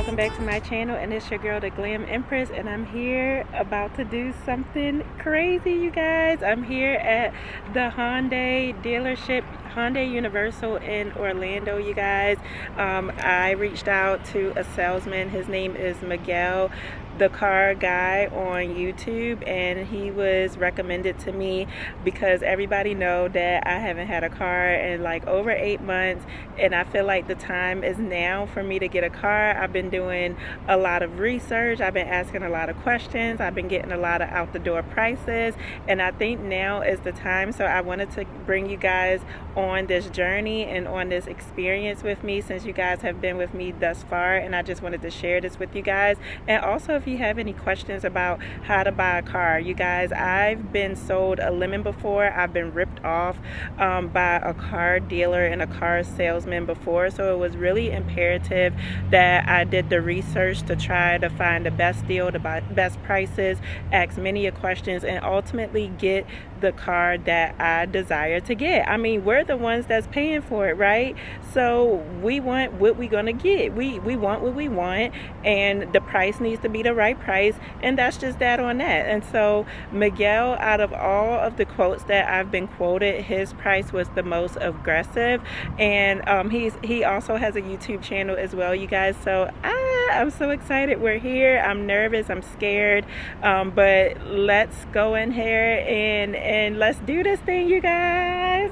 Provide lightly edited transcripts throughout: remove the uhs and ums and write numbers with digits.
welcome back to my channel, and it's your girl the Glam Empress, and I'm here about to do something crazy, you guys. I'm here at the Hyundai dealership, Hyundai Universal in Orlando, you guys. I reached out to a salesman. His name is Miguel, the car guy on YouTube, and he was recommended to me because everybody know that I haven't had a car in like over 8 months, and I feel like the time is now for me to get a car. I've been doing a lot of research, I've been asking a lot of questions, I've been getting a lot of out the door prices, and I think now is the time. So I wanted to bring you guys on this journey and on this experience with me, since you guys have been with me thus far, and I just wanted to share this with you guys. And also, if you have any questions about how to buy a car, you guys, I've been sold a lemon before. I've been ripped off by a car dealer and a car salesman before, so it was really imperative that I did the research to try to find the best deal, the best prices, ask many questions, and ultimately get the car that I desire to get. I mean, we're the ones that's paying for it, right? So we want what we're gonna get. We want what we want, and the price needs to be the right price, and that's just that on that. And so Miguel, out of all of the quotes that I've been quoted, his price was the most aggressive. And he also has a YouTube channel as well, you guys. So I'm so excited. We're here. I'm nervous, I'm scared, but let's go in here and let's do this thing, you guys.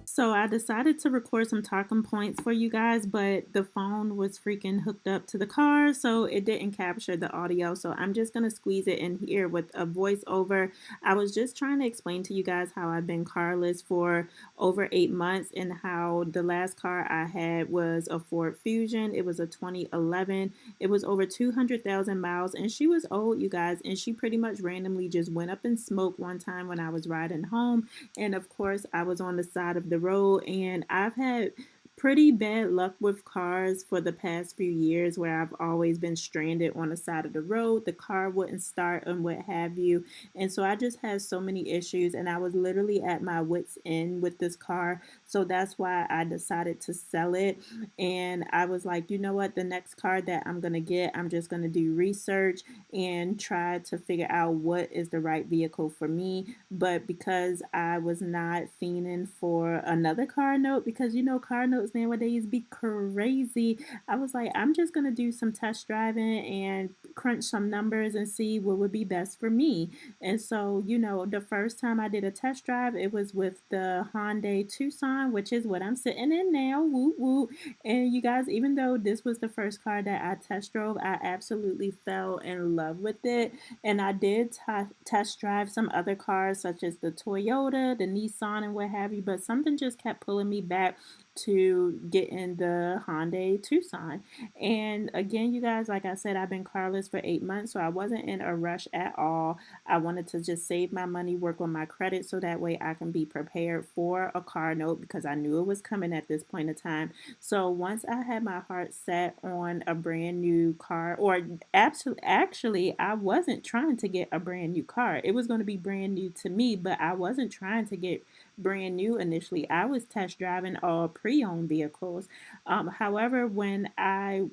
So I decided to record some talking points for you guys, but the phone was freaking hooked up to the car, so it didn't capture the audio. So I'm just going to squeeze it in here with a voiceover. I was just trying to explain to you guys how I've been carless for over 8 months, and how the last car I had was a Ford Fusion. It was a 2011. It was over 200,000 miles, and she was old, you guys, and she pretty much randomly just went up in smoke one time when I was riding home. And of course, I was on the side of the road, and I've had pretty bad luck with cars for the past few years, where I've always been stranded on the side of the road. The car wouldn't start and what have you. And so I just had so many issues, and I was literally at my wits' end with this car. So that's why I decided to sell it. And I was like, you know what, the next car that I'm going to get, I'm just going to do research and try to figure out what is the right vehicle for me. But because I was not fiending for another car note, because you know car notes nowadays be crazy, I was like, I'm just gonna do some test driving and crunch some numbers and see what would be best for me. And so, you know, the first time I did a test drive, it was with the Hyundai Tucson, which is what I'm sitting in now. Woo woo. And you guys, even though this was the first car that I test drove, I absolutely fell in love with it. And I did test drive some other cars, such as the Toyota, the Nissan, and what have you, but something just kept pulling me back to get in the Hyundai Tucson. And again, you guys, like I said, I've been carless for 8 months, so I wasn't in a rush at all. I wanted to just save my money, work on my credit, so that way I can be prepared for a car note, because I knew it was coming at this point in time. So once I had my heart set on a brand new car, or actually, I wasn't trying to get a brand new car. It was going to be brand new to me, but I wasn't trying to get brand new initially. I was test driving all pre-owned vehicles. However, when I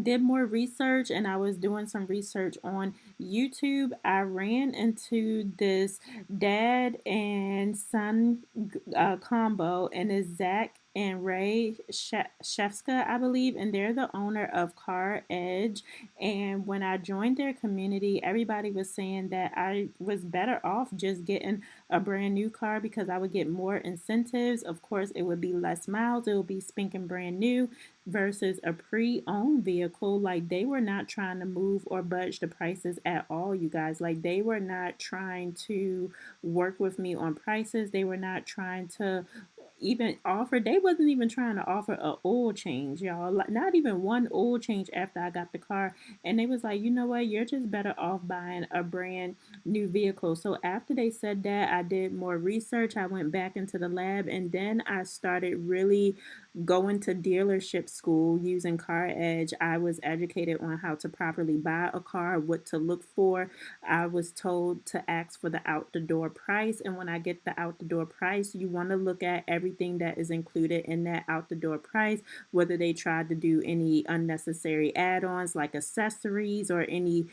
did more research and I was doing some research on YouTube, I ran into this dad and son combo, and it's Zach and Ray Shefska, I believe, and they're the owner of Car Edge. And when I joined their community, everybody was saying that I was better off just getting a brand new car, because I would get more incentives. Of course, it would be less miles, it would be spanking brand new, versus a pre-owned vehicle. Like, they were not trying to move or budge the prices at all, you guys. Like, they were not trying to work with me on prices. They were not trying to even offered, they wasn't even trying to offer a oil change, y'all. Like, not even one oil change after I got the car. And they was like, you know what, you're just better off buying a brand new vehicle. So after they said that, I did more research. I went back into the lab, and then I started really going to dealership school using Car Edge. I was educated on how to properly buy a car, what to look for. I was told to ask for the out the door price. And when I get the out the door price, you want to look at everything that is included in that out the door price, whether they tried to do any unnecessary add ons like accessories or any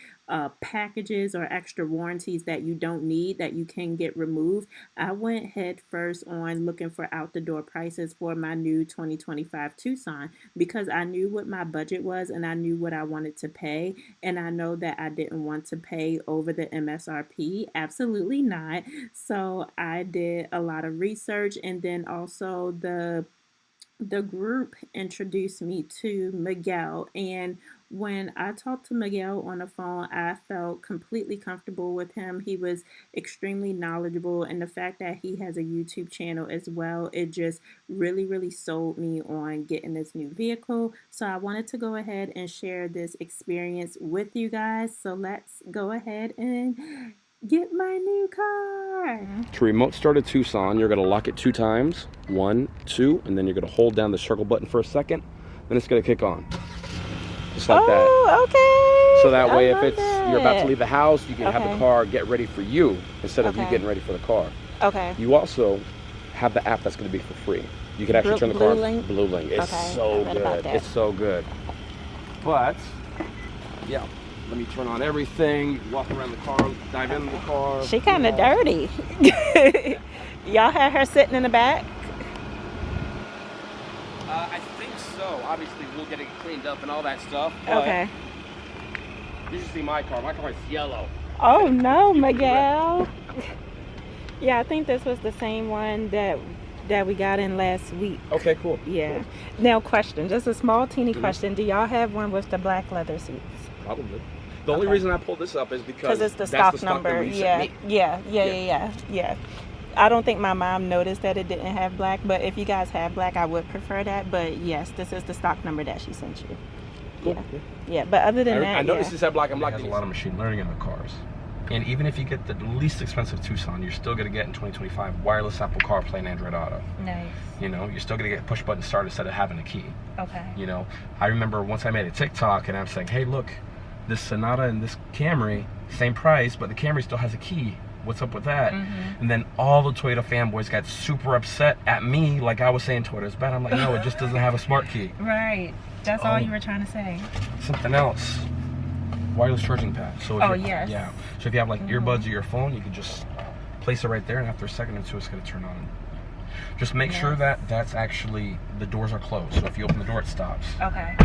packages or extra warranties that you don't need that you can get removed. I went head first on looking for out the door prices for my new 2025 Tucson because I knew what my budget was and I knew what I wanted to pay. And I know that I didn't want to pay over the MSRP. Absolutely not. So I did a lot of research, and then also the group introduced me to Miguel. And when I talked to Miguel on the phone, I felt completely comfortable with him. He was extremely knowledgeable, and the fact that he has a YouTube channel as well, it just really, really sold me on getting this new vehicle. So I wanted to go ahead and share this experience with you guys. So let's go ahead and get my new car. To remote start a Tucson, you're going to lock it 2 times. 1, 2, and then you're going to hold down the circle button for a second. Then it's going to kick on. Just like that. Oh, okay. So that way, if you're about to leave the house, you can have the car get ready for you instead of you getting ready for the car. Okay. You also have the app that's going to be for free. You can actually turn the car on. Blue Link. It's so good. It's so good. But, yeah. Let me turn on everything, walk around the car, dive into the car. She kind of dirty. Y'all had her sitting in the back? I think so. Obviously, we'll get it cleaned up and all that stuff. Okay. You should see my car. My car is yellow. Oh, no, Miguel. Yeah, I think this was the same one that we got in last week. Okay, cool. Yeah. Cool. Now, question. Just a small, teeny question. Do y'all have one with the black leather seats? Probably. The only reason I pulled this up is because it's the stock number. Yeah. I don't think my mom noticed that it didn't have black, but if you guys have black, I would prefer that. But yes, this is the stock number that she sent you. Cool. Yeah. But other than that, I noticed this had black. I'm like, there's a lot of machine learning in the cars. And even if you get the least expensive Tucson, you're still going to get in 2025 wireless Apple CarPlay and Android Auto. Nice. You know, you're still going to get push button start instead of having a key. Okay. You know, I remember once I made a TikTok and I'm saying, hey, look, this Sonata and this Camry, same price, but the Camry still has a key. What's up with that? And then all the Toyota fanboys got super upset at me, like I was saying Toyota's bad. I'm like, no, it just doesn't have a smart key. Right. That's all you were trying to say. Something else. Wireless charging pad. So if yes. Yeah. So if you have like earbuds or your phone, you can just place it right there, and after a second or two, it's going to turn on. Just make sure that that's actually, the doors are closed. So if you open the door, it stops. Okay.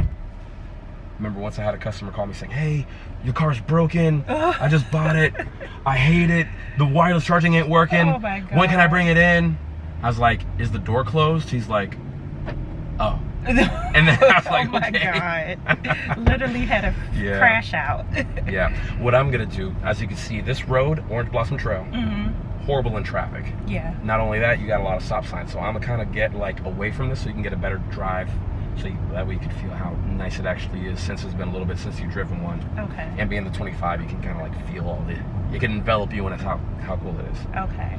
Remember once I had a customer call me saying, hey, your car's broken. I just bought it. I hate it. The wireless charging ain't working. Oh my God. When can I bring it in? I was like, is the door closed? He's like, oh. And then I was like, oh my okay. God. Literally had a crash out. Yeah. What I'm going to do, as you can see, this road, Orange Blossom Trail, horrible in traffic. Yeah. Not only that, you got a lot of stop signs. So I'm going to kind of get like away from this so you can get a better drive. So that way you can feel how nice it actually is, since it's been a little bit since you've driven one. Okay. And being the 25, you can kind of like feel all it can envelop you, and it's how cool it is. Okay.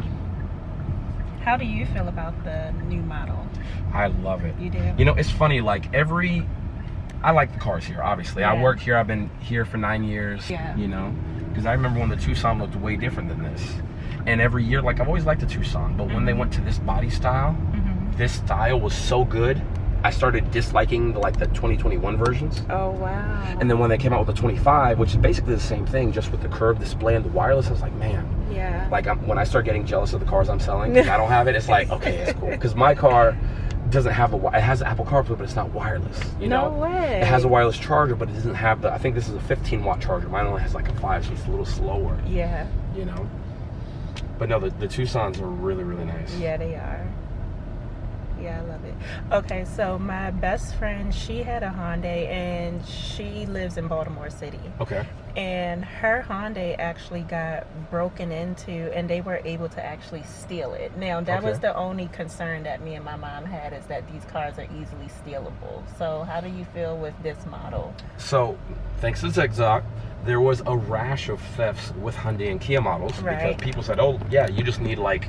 How do you feel about the new model? I love it. You do? You know, it's funny, like I like the cars here, obviously. I work here, I've been here for 9 years, you know, because I remember when the Tucson looked way different than this. And every year, like, I've always liked the Tucson, but when they went to this body style, this style was so good, I started disliking the 2021 versions. Oh, wow. And then when they came out with the 25, which is basically the same thing, just with the curved display and the wireless, I was like, man. Yeah. Like, when I start getting jealous of the cars I'm selling, because I don't have it, it's like, okay, it's cool. Because my car doesn't have it has Apple CarPlay, but it's not wireless. You know? No way. It has a wireless charger, but it doesn't have I think this is a 15-watt charger. Mine only has like a 5, so it's a little slower. Yeah. You know? But no, the Tucsons are really, really nice. Yeah, they are. Yeah, I love it. Okay, so my best friend, she had a Hyundai, and she lives in Baltimore City. Okay. And her Hyundai actually got broken into, and they were able to actually steal it. Now, that was the only concern that me and my mom had, is that these cars are easily stealable. So how do you feel with this model? So, thanks to Zigzag, there was a rash of thefts with Hyundai and Kia models, because people said, oh, yeah, you just need like,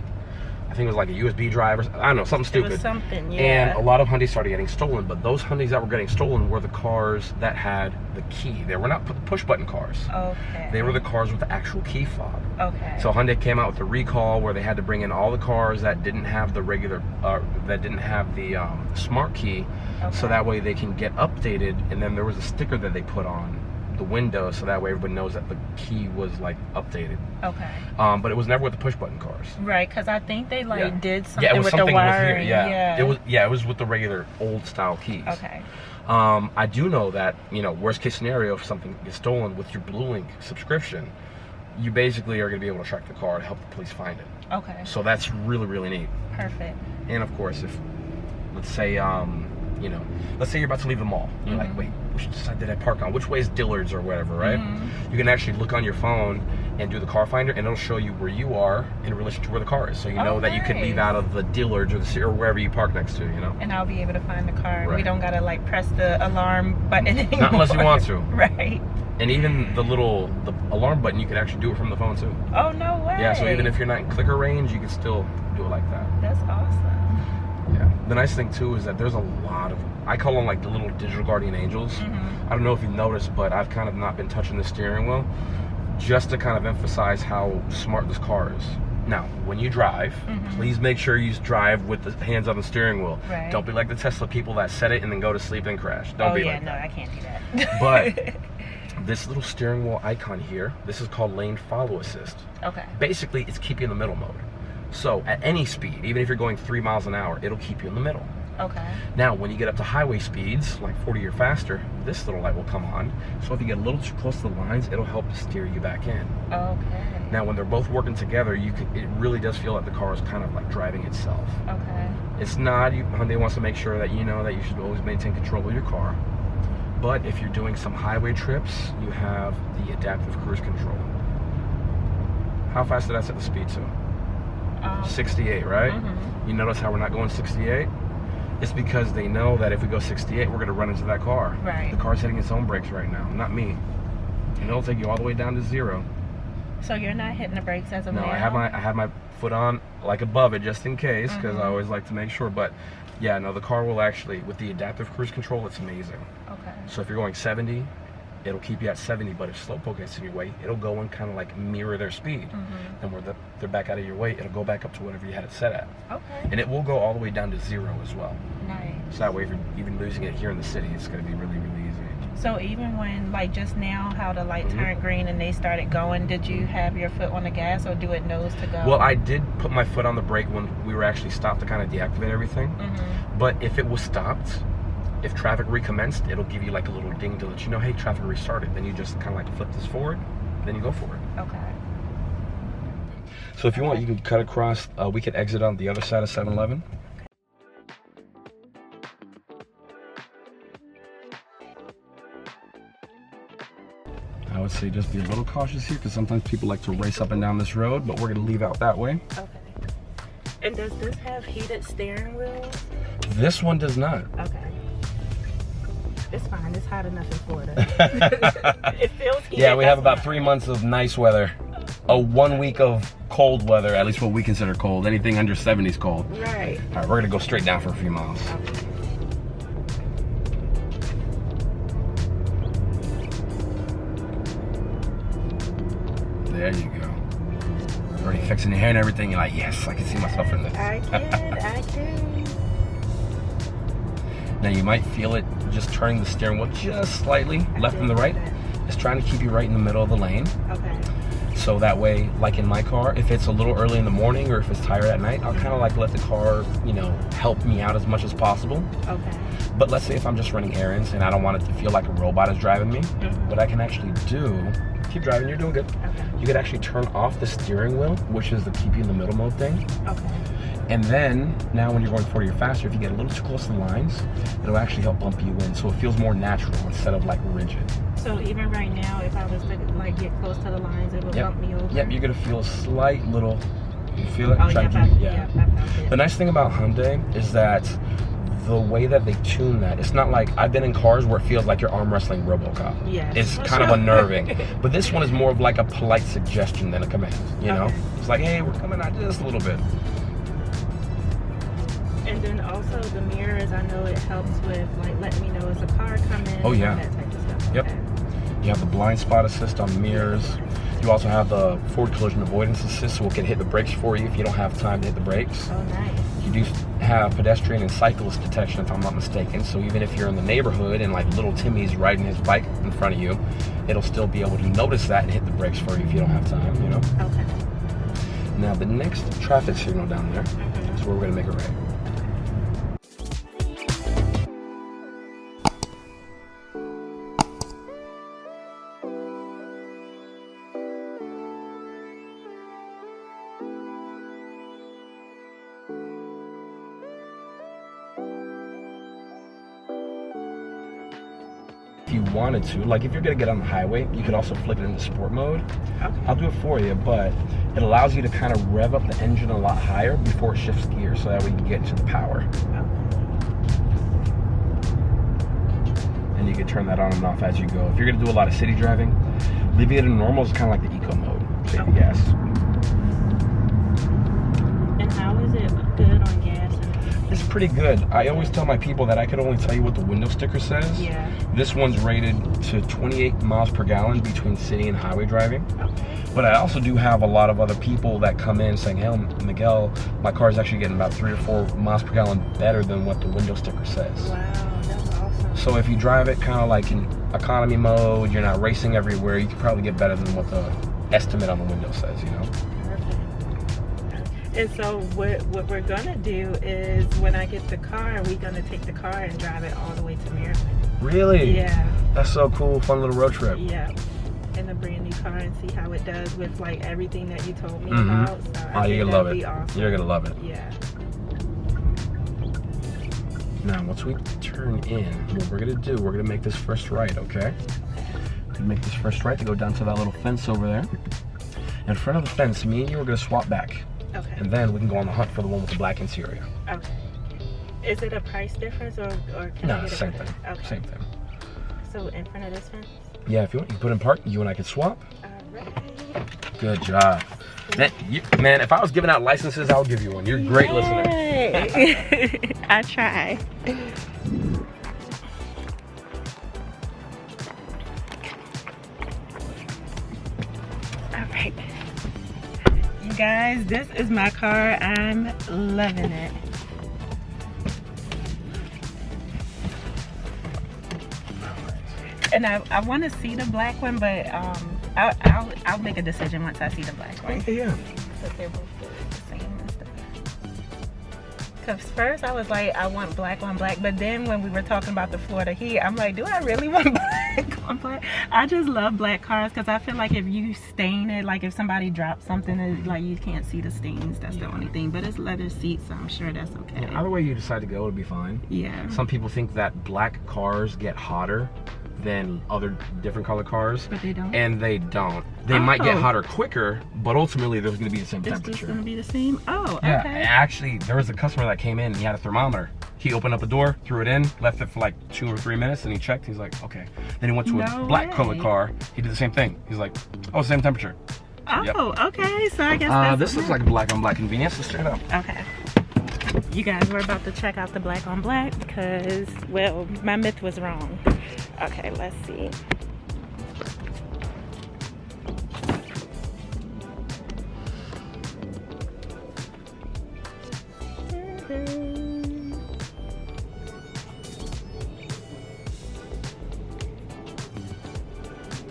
I think it was like a USB drive, or I don't know, something stupid. It was something, yeah. And a lot of Hyundais started getting stolen, but those Hyundais that were getting stolen were the cars that had the key. They were not push button cars. Okay. They were the cars with the actual key fob. Okay. So Hyundai came out with a recall where they had to bring in all the cars that didn't have the regular, that didn't have the smart key, so that way they can get updated. And then there was a sticker that they put on the window, so that way everybody knows that the key was like updated. Okay. But it was never with the push button cars. Right, because I think they like did something with the wiring. It was with the regular old style keys. Okay. I do know that, you know, worst case scenario, if something gets stolen with your Blue Link subscription, you basically are going to be able to track the car to help the police find it. Okay. So that's really, really neat. Perfect. And of course, if, let's say, you know, let's say you're about to leave the mall. You're like, wait, which side did I park on? Which way is Dillard's or whatever, right? You can actually look on your phone and do the car finder, and it'll show you where you are in relation to where the car is. So you know that you could leave out of the Dillard's or wherever you park next to, you know? And I'll be able to find the car. Right. We don't got to like press the alarm button anymore. Not unless you want to. Right. And even the alarm button, you can actually do it from the phone too. Oh, no way. Yeah, so even if you're not in clicker range, you can still do it like that. That's awesome. Yeah. The nice thing too is that there's a lot of, I call them like the little digital guardian angels. I don't know if you've noticed, but I've kind of not been touching the steering wheel, just to kind of emphasize how smart this car is. Now, when you drive, please make sure you drive with the hands on the steering wheel. Right. Don't be like the Tesla people that set it and then go to sleep and crash. Don't be like that. No, I can't do that. But this little steering wheel icon here, this is called lane follow assist. Okay. Basically, it's keep you in the middle mode. So at any speed, even if you're going 3 miles an hour, it'll keep you in the middle. Okay. Now, when you get up to highway speeds, like 40 or faster, this little light will come on. So if you get a little too close to the lines, it'll help steer you back in. Okay. Now, when they're both working together, it really does feel like the car is kind of like driving itself. Okay. It's not, Hyundai wants to make sure that you know that you should always maintain control of your car. But if you're doing some highway trips, you have the adaptive cruise control. How fast did I set the speed to? 68, right? You notice how we're not going 68? It's because they know that if we go 68, we're going to run into that car. Right. The car's hitting its own brakes right now, not me. And it'll take you all the way down to 0. So you're not hitting the brakes as of now? No, I have my foot on like above it just in case, because I always like to make sure. But yeah, no, the car will actually, with the adaptive cruise control, it's amazing. Okay. So if you're going 70, it'll keep you at 70, but if slowpoke gets in your way, it'll go and kind of like mirror their speed. And where they're back out of your way, it'll go back up to whatever you had it set at. Okay. And it will go all the way down to 0 as well. Nice. So that way, if you're even losing it here in the city, it's going to be really, really easy. So even when, like just now, how the light turned green and they started going, did you have your foot on the gas or do it nose to go? Well, I did put my foot on the brake when we were actually stopped to kind of deactivate everything. But if it was stopped, if traffic recommenced, it'll give you like a little ding to let you know, hey, traffic restarted. Then you just kind of like flip this forward, then you go for it. Okay. So if you want, you can cut across. We could exit on the other side of 7-Eleven. I would say just be a little cautious here, because sometimes people like to race up and down this road, but we're going to leave out that way. Okay. And does this have heated steering wheels? This one does not. Okay. It's fine. It's hot enough in Florida. It feels heated. Yeah, we have about 3 months of nice weather. 1 week of cold weather, at least what we consider cold. Anything under 70 is cold. Right. All right, we're going to go straight down for a few miles. Okay. There you go. Already fixing your hair and everything. You're like, yes, I can see myself in this. I can. Now you might feel it just turning the steering wheel just slightly left and the right. It's trying to keep you right in the middle of the lane. Okay. So that way, like in my car, if it's a little early in the morning or if it's tired at night, I'll kind of like let the car, you know, help me out as much as possible. Okay. But let's say if I'm just running errands and I don't want it to feel like a robot is driving me, what I can actually do keep driving. You're doing good. Okay. You could actually turn off the steering wheel, which is the keep you in the middle mode thing. Okay. And then, now when you're going 40 or faster, if you get a little too close to the lines, it'll actually help bump you in, so it feels more natural instead of like rigid. So even right now, if I was to like get close to the lines, it will bump me over? Yep, you're gonna feel a slight little, you feel it? Oh, yeah. The nice thing about Hyundai is that the way that they tune that, it's not like, I've been in cars where it feels like you're arm wrestling RoboCop. Yeah. It's kind of unnerving. But this one is more of like a polite suggestion than a command, you know? It's like, hey, we're coming out just a little bit. And then also the mirrors, I know it helps with like letting me know is a car coming. Oh yeah. That type of stuff. Yep. Okay. You have the blind spot assist on the mirrors. You also have the forward collision avoidance assist, so it can hit the brakes for you if you don't have time to hit the brakes. Oh, nice. You do have pedestrian and cyclist detection, if I'm not mistaken. So even if you're in the neighborhood and like little Timmy's riding his bike in front of you, it'll still be able to notice that and hit the brakes for you if you don't have time, you know? Okay. Now the next traffic signal down there is where we're gonna make a right. If you wanted to, like if you're gonna get on the highway, you could also flick it into sport mode. Okay. I'll do it for you, but it allows you to kind of rev up the engine a lot higher before it shifts gears, so that way you can get into the power. And you can turn that on and off as you go. If you're gonna do a lot of city driving, leaving it in normal is kind of like the eco mode. Save the gas. And how is it good on gas? It's pretty good. I always tell my people that I could only tell you what the window sticker says. Yeah. This one's rated to 28 miles per gallon between city and highway driving. Okay. But I also do have a lot of other people that come in saying, hey, Miguel, my car's actually getting about 3 or 4 miles per gallon better than what the window sticker says. Wow, that's awesome. So if you drive it kind of like in economy mode, you're not racing everywhere, you could probably get better than what the estimate on the window says, you know? And so what we're gonna do is when I get the car, we're gonna take the car and drive it all the way to Maryland. Really? Yeah. That's so cool. Fun little road trip. Yeah. In a brand new car and see how it does with like everything that you told me about. So you're gonna love it. Awesome. You're gonna love it. Yeah. Now once we turn in, what we're gonna do, we're gonna make this first right, okay? Make this first right to go down to that little fence over there. In front of the fence, me and you are gonna swap back. Okay. And then we can go on the hunt for the one with the black interior. Okay. Is it a price difference or can I get same thing. Okay. Same thing. So in front of this fence? Yeah, if you want, you can put in park, you and I can swap. Alright. Good job. Man, if I was giving out licenses, I would give you one. You're a great listener. I try. Alright. You guys, this is my car. I'm loving it. And I want to see the black one, but I'll make a decision once I see the black one. Yeah. But they're both the same and stuff. Cause first I was like, I want black on black, but then when we were talking about the Florida heat, I'm like, do I really want black on black? I just love black cars because I feel like if you stain it, like if somebody drops something, it's like you can't see the stains. That's the only thing. But it's leather seats, so I'm sure that's okay. Yeah, either way you decide to go, it'll be fine. Yeah. Some people think that black cars get hotter than other different color cars, but they don't. And they don't. They might get hotter quicker, but ultimately there's going to be the same temperature. It's just going to be the same. Oh, yeah. Okay. Actually, there was a customer that came in. And he had a thermometer. He opened up the door, threw it in, left it for like 2 or 3 minutes, and he checked. He's like, okay. Then he went to a black colored car. He did the same thing. He's like, oh, same temperature. Oh, yep. Okay. So I guess this looks like a black on black convenience. Let's check it out. Okay. You guys, we're about to check out the black on black because, well, my myth was wrong. Okay, let's see.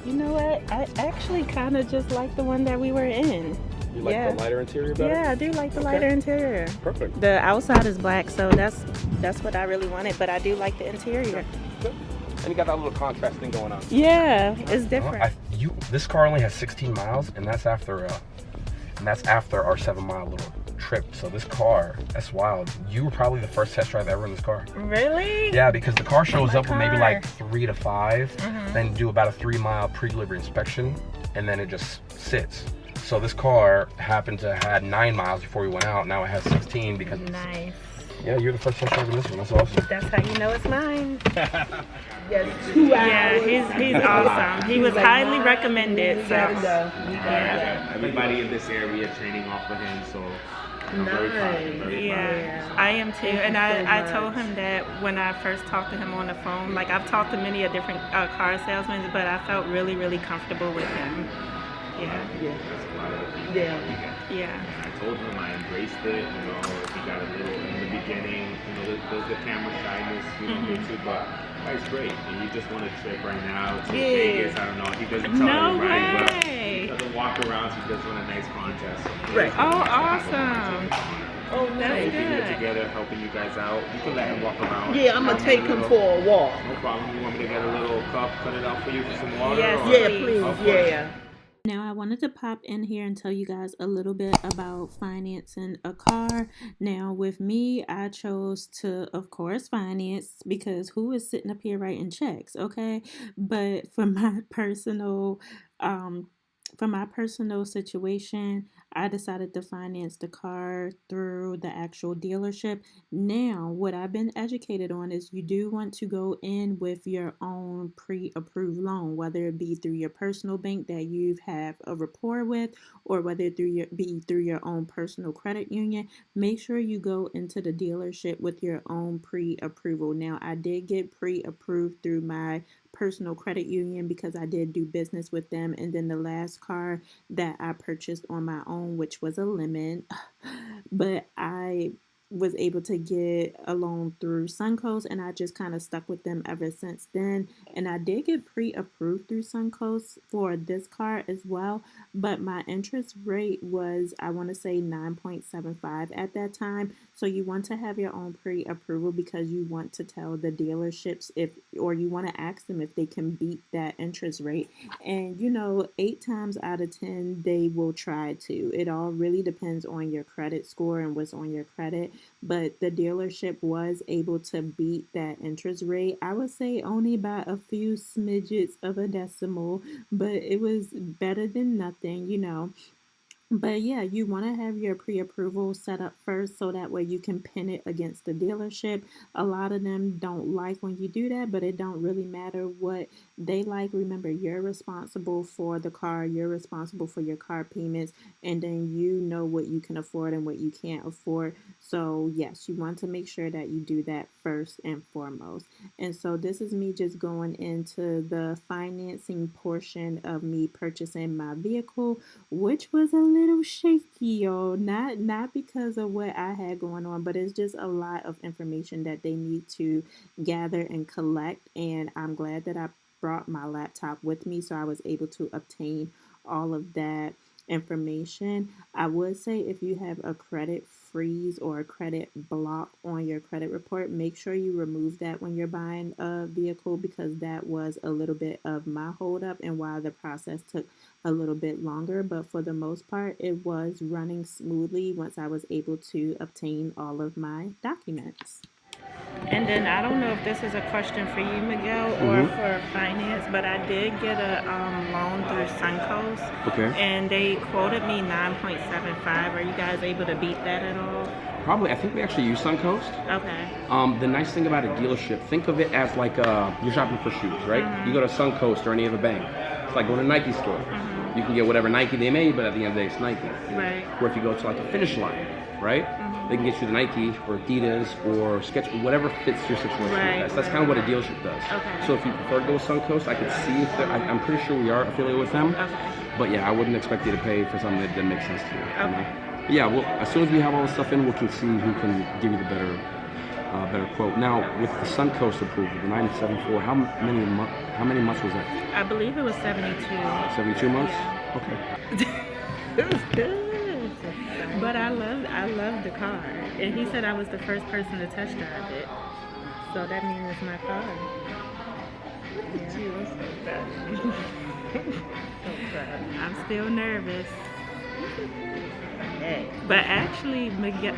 You know what? I actually kind of just like the one that we were in. You like the lighter interior better? Yeah, I do like the lighter interior. Perfect. The outside is black, so that's what I really wanted, but I do like the interior. Good. And you got that little contrast thing going on. Yeah, it's different. this car only has 16 miles, and that's after our 7-mile little trip. So this car, that's wild. You were probably the first test drive ever in this car. Really? Yeah, because the car shows up with maybe like 3 to 5, then do about a 3-mile pre-delivery inspection, and then it just sits. So this car happened to had 9 miles before we went out. Now it has 16 because nice. Yeah, you're the first test driver in this one. That's awesome. That's how you know it's mine. Yes, 2 hours. Yeah, he's awesome. He was highly recommended. So. Yeah, everybody in this area training off of him, so I'm very proud. Yeah, I am too. And I told him that when I first talked to him on the phone. Like, I've talked to many different car salesmen, but I felt really, really comfortable with him. Yeah. That's a lot of Yeah. I told him I embraced it, if he got a little in the beginning, there's the camera shyness, me too, but it's great. And you just want to trip right now to Vegas, I don't know, he doesn't tell you, right? But he doesn't walk around, he just want a nice contest. Right. Oh, awesome. Oh, nice. We'll be here together helping you guys out. You can let him walk around. Yeah, I'm going to take him for a walk. No problem. You want me to get a little cup, cut it out for you for some water? Yes, yeah, please. Yeah. Now, I wanted to pop in here and tell you guys a little bit about financing a car. Now, with me, I chose to, of course, finance, because who is sitting up here writing checks, okay? But for my personal situation, I decided to finance the car through the actual dealership. Now, what I've been educated on is you do want to go in with your own pre-approved loan, whether it be through your personal bank that you have a rapport with, or whether it be through your own personal credit union. Make sure you go into the dealership with your own pre-approval. Now, I did get pre-approved through my personal credit union because I did do business with them, and then the last car that I purchased on my own, which was a lemon, but I was able to get a loan through Suncoast, and I just kind of stuck with them ever since then. And I did get pre-approved through Suncoast for this car as well, but my interest rate was, I want to say, 9.75 at that time. So you want to have your own pre-approval because you want to tell the dealerships or you want to ask them if they can beat that interest rate. And 8 times out of 10 they will try to. It all really depends on your credit score and what's on your credit. But the dealership was able to beat that interest rate. I would say only by a few smidgets of a decimal, but it was better than nothing, But yeah, you want to have your pre-approval set up first so that way you can pin it against the dealership. A lot of them don't like when you do that, but it don't really matter what they like. Remember, you're responsible for the car, you're responsible for your car payments, and then you know what you can afford and what you can't afford. So yes, you want to make sure that you do that first and foremost. And so this is me just going into the financing portion of me purchasing my vehicle, which was a little shaky, y'all. Not because of what I had going on, but it's just a lot of information that they need to gather and collect. And I'm glad that I brought my laptop with me, so I was able to obtain all of that information. I would say if you have a credit freeze or a credit block on your credit report, make sure you remove that when you're buying a vehicle, because that was a little bit of my holdup and why the process took a little bit longer. But for the most part, it was running smoothly once I was able to obtain all of my documents. And then I don't know if this is a question for you, Miguel, or for finance, but I did get a loan through Suncoast. Okay. And they quoted me 9.75. Are you guys able to beat that at all? Probably. I think we actually use Suncoast. Okay. The nice thing about a dealership, think of it as like you're shopping for shoes, right? You go to Suncoast or any other bank. It's like going to a Nike store. You can get whatever Nike they made, but at the end of the day, it's Nike. Right. Or if you go to like a Finish Line, right? They can get you the Nike or Adidas or Sketch, whatever fits your situation. Right. That's kind of what a dealership does. Okay. So if you prefer to go with Suncoast, I could see if I'm pretty sure we are affiliated with them. Okay. But yeah, I wouldn't expect you to pay for something that doesn't make sense to you. Okay. But yeah, well, as soon as we have all the stuff in, we can see who can give you the better quote. Now, with the Suncoast approval, the 974, how many months was that? I believe it was 72. 72 months? Yeah. Okay. It was good. But I loved the car. And he said I was the first person to test drive it. So that means it's my car. Look at you. I'm so bad. I'm still nervous. Hey. But actually, Miguel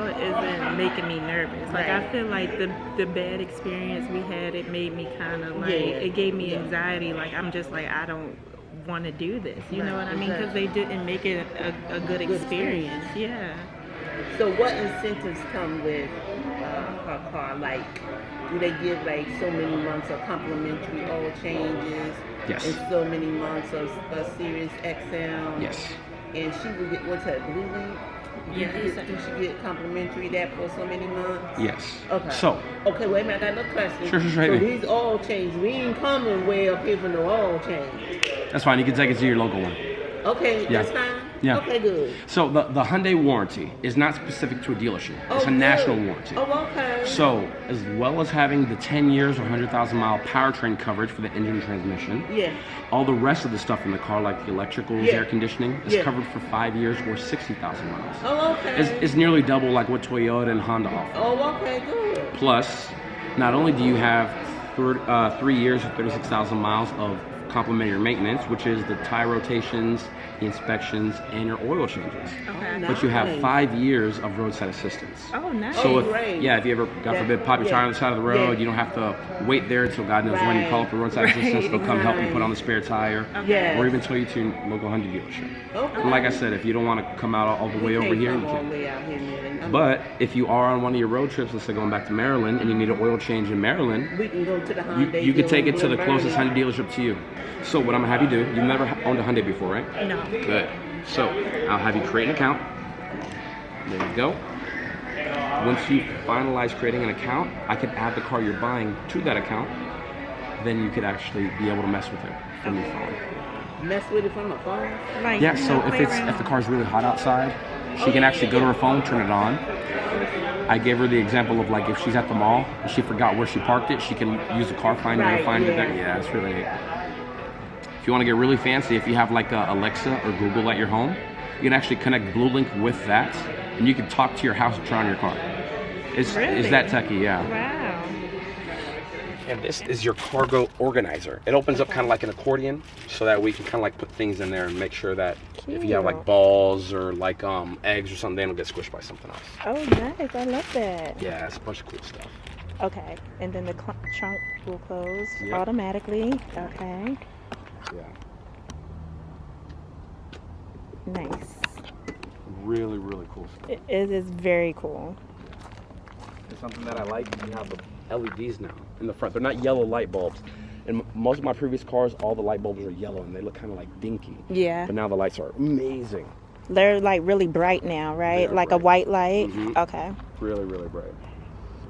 isn't making me nervous. Like, I feel like the bad experience we had, it made me kind of like, it gave me anxiety. Like, I'm just like, I don't want to do this. You know what I mean? Because they didn't make it a good experience. Yeah. So what incentives come with a car? Like, do they give like so many months of complimentary oil changes? Yes. And so many months of Sirius XM? Yes. And she would get, what's that, Blue Link? Do she get complimentary that for so many months? Yes. Okay. So. Okay, wait a minute, I got no question. Sure. So these oil changes, we ain't coming way up here for no oil change. That's fine. You can take it to your local one. Okay, that's fine? Yeah. Okay, good. So the Hyundai warranty is not specific to a dealership. It's a national warranty. Oh, okay. So as well as having the 10 years or 100,000 mile powertrain coverage for the engine and transmission, all the rest of the stuff in the car, like the electricals, air conditioning, is covered for 5 years or 60,000 miles. Oh, okay. It's nearly double like what Toyota and Honda offer. Oh, okay, good. Plus, not only do you have 3 years or 36,000 miles of complimentary maintenance, which is the tire rotations, the inspections, and your oil changes. Okay. But you have 5 years of roadside assistance. Oh, nice. So if you ever, God forbid, pop your tire on the side of the road, you don't have to wait there until God knows when you call up the roadside assistance. They'll come help you put on the spare tire, or even tow you to your local Hyundai dealership. Okay. And like I said, if you don't want to come out all the way over here, you can. But if you are on one of your road trips, let's say going back to Maryland, and you need an oil change in Maryland, we can go to the Hyundai. You can take it to the closest Hyundai dealership to you. So what I'm gonna have you do, you've never owned a Hyundai before, right? No. Good. So I'll have you create an account. There you go. Once you finalize creating an account, I could add the car you're buying to that account. Then you could actually be able to mess with it from your phone. Mess with it from a phone? Like, Yeah, so if the car's really hot outside, she can actually go to her phone, turn it on. I gave her the example of like if she's at the mall and she forgot where she parked it, she can use the car finder to find it there. Yeah, it's really neat. If you want to get really fancy, if you have like a Alexa or Google at your home, you can actually connect Blue Link with that, and you can talk to your house and turn on your car. It's that techie, yeah. Wow. And this is your cargo organizer. It opens up kind of like an accordion, so that we can kind of like put things in there and make sure that if you have like balls or like eggs or something, they don't get squished by something else. Oh, nice. I love that. Yeah, it's a bunch of cool stuff. Okay, and then the trunk will close automatically. Okay. Yeah. Nice. Really, really cool stuff. It is very cool. It's something that I like. You have the LEDs now in the front. They're not yellow light bulbs. In most of my previous cars, all the light bulbs are yellow and they look kind of like dinky. Yeah. But now the lights are amazing. They're like really bright now, right? Like bright. A white light? Mm-hmm. Okay. Really, really bright.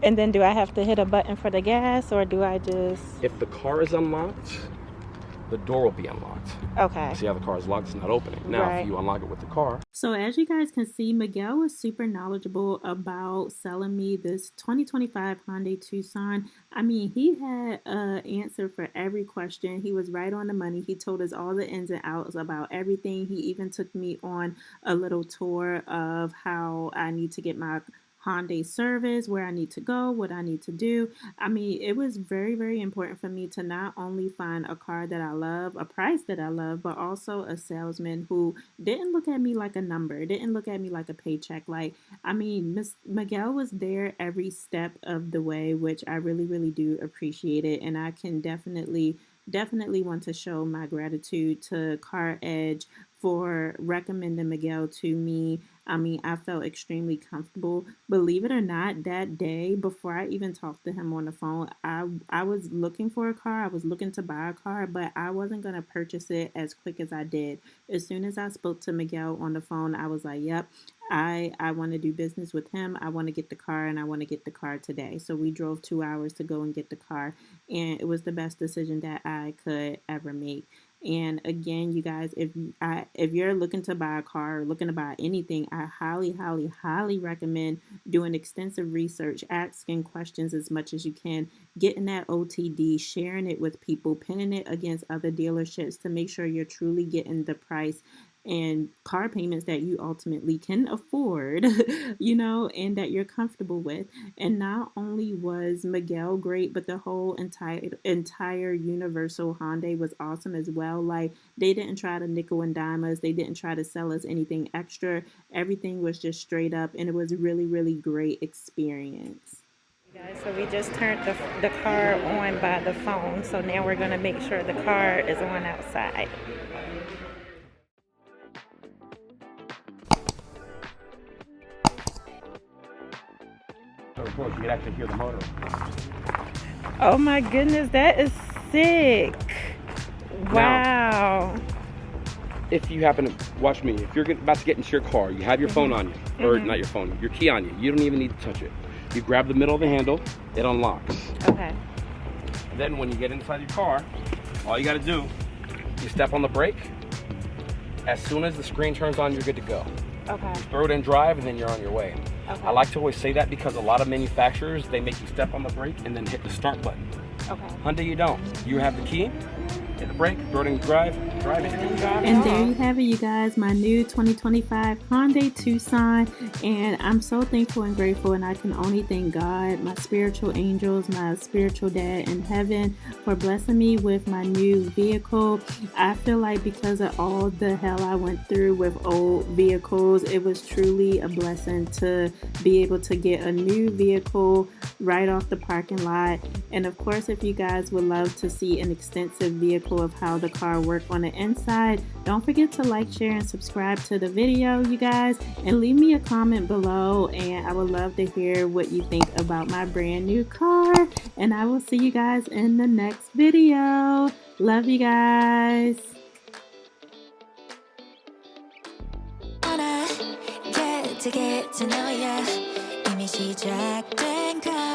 And then do I have to hit a button for the gas, or do I just... If the car is unlocked, the door will be unlocked. Okay. See how the car is locked, it's not opening. Now, if you unlock it with the car. So as you guys can see, Miguel was super knowledgeable about selling me this 2025 Hyundai Tucson. I mean, he had an answer for every question. He was right on the money. He told us all the ins and outs about everything. He even took me on a little tour of how I need to get my Hyundai service, where I need to go, what I need to do. I mean, it was very, very important for me to not only find a car that I love, a price that I love, but also a salesman who didn't look at me like a number, didn't look at me like a paycheck. Like, I mean, Miguel was there every step of the way, which I really, really do appreciate it. And I can definitely want to show my gratitude to Car Edge for recommending Miguel to me. I mean, I felt extremely comfortable. Believe it or not, that day, before I even talked to him on the phone, I was looking for a car. I was looking to buy a car, but I wasn't going to purchase it as quick as I did. As soon as I spoke to Miguel on the phone, I was like, yep, I want to do business with him. I want to get the car, and I want to get the car today. So we drove 2 hours to go and get the car, and it was the best decision that I could ever make. And again, you guys, if you're looking to buy a car or looking to buy anything, I highly, highly, highly recommend doing extensive research, asking questions as much as you can, getting that OTD, sharing it with people, pinning it against other dealerships to make sure you're truly getting the price and car payments that you ultimately can afford, and that you're comfortable with. And not only was Miguel great, but the whole entire Universal Hyundai was awesome as well. Like, they didn't try to nickel and dime us. They didn't try to sell us anything extra. Everything was just straight up, and it was a really, really great experience. Guys, so we just turned the car on by the phone, so now we're going to make sure the car is on outside. So of course you can actually hear the motor. Oh my goodness, that is sick. Wow. Now, if you happen to watch me, if you're about to get into your car, you have your phone on you, or not your phone, your key on you. You don't even need to touch it. You grab the middle of the handle, it unlocks. Okay. Then when you get inside your car, all you got to do, you step on the brake. As soon as the screen turns on, you're good to go. Okay. You throw it in drive, and then you're on your way. Okay. I like to always say that because a lot of manufacturers, they make you step on the brake and then hit the start button. Okay. Hyundai, you don't. You have the key, hit the brake, throw it in drive it. And there you have it, you guys, my new 2025 Hyundai Tucson. And I'm so thankful and grateful, and I can only thank God, my spiritual angels, my spiritual dad in heaven, for blessing me with my new vehicle. I feel like because of all the hell I went through with old vehicles, it was truly a blessing to be able to get a new vehicle right off the parking lot. And of course, if you guys would love to see an extensive vehicle of how the car worked on the inside, don't forget to like, share, and subscribe to the video, you guys, and leave me a comment below, and I would love to hear what you think about my brand new car. And I will see you guys in the next video. Love you guys. Get to know ya. 이미 시작된 걸